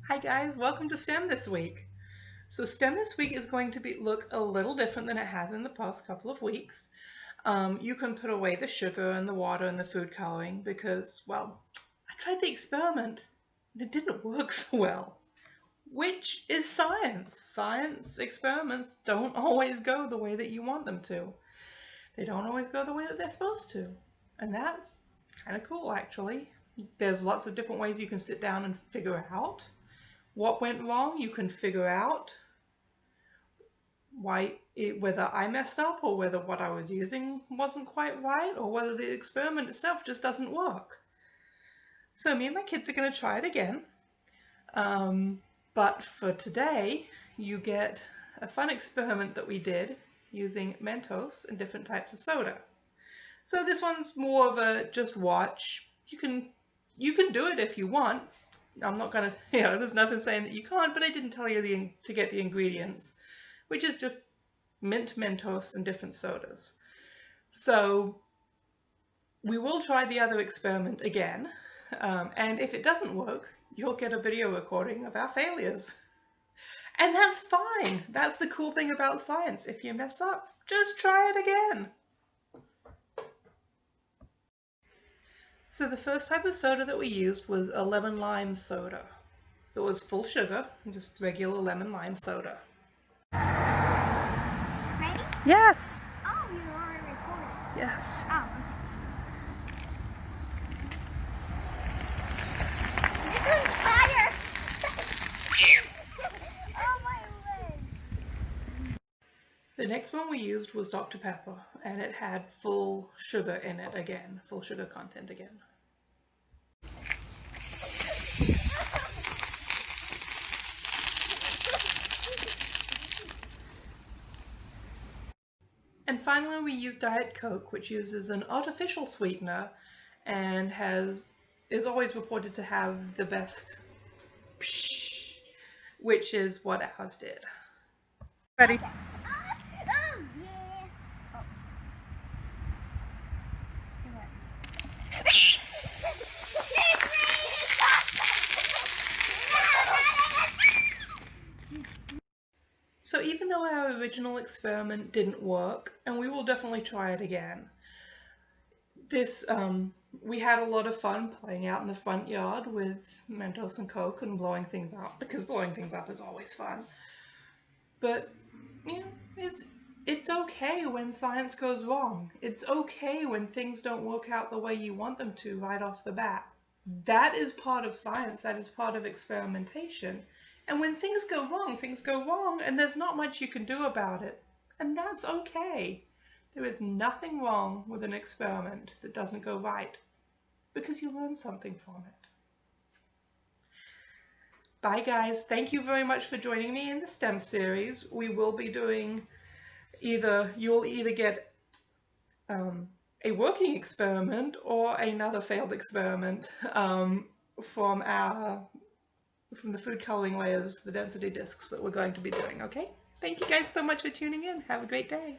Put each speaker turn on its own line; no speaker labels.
Hi guys, welcome to STEM this week. So STEM this week is going to look a little different than it has in the past couple of weeks. You can put away the sugar and the water and the food coloring because, well, I tried the experiment and it didn't work so well. Which is science. Science experiments don't always go the way that you want them to. They don't always go the way that they're supposed to. And that's kind of cool actually. There's lots of different ways you can sit down and figure out what went wrong. You can figure out whether I messed up or whether what I was using wasn't quite right or whether the experiment itself just doesn't work. So me and my kids are going to try it again. But for today, you get a fun experiment that we did using Mentos and different types of soda. So this one's more of a just watch. You can do it if you want. I'm not gonna, there's nothing saying that you can't, but I didn't tell you to get the ingredients, which is just mint, Mentos, and different sodas. So we will try the other experiment again, and if it doesn't work, you'll get a video recording of our failures. And that's fine. That's the cool thing about science. If you mess up, just try it again. So the first type of soda that we used was a lemon lime soda. It was full sugar, just regular lemon lime soda.
Ready?
Yes.
Oh, you already recorded.
Yes.
Oh, okay. This one's higher. Oh, my leg.
The next one we used was Dr. Pepper, and it had full sugar in it again, full sugar content again. And finally we used Diet Coke, which uses an artificial sweetener and is always reported to have the best psh, which is what ours did. Ready?
Okay. Oh, yeah. Oh.
So even though our original experiment didn't work, and we will definitely try it again, we had a lot of fun playing out in the front yard with Mentos and Coke and blowing things up, because blowing things up is always fun. But, you know, it's okay when science goes wrong. It's okay when things don't work out the way you want them to right off the bat. That is part of science, that is part of experimentation. And when things go wrong, and there's not much you can do about it. And that's okay. There is nothing wrong with an experiment that doesn't go right, because you learn something from it. Bye guys, thank you very much for joining me in the STEM series. We will be doing you'll either get a working experiment or another failed experiment from the food coloring layers, the density discs that we're going to be doing, okay? Thank you guys so much for tuning in. Have a great day.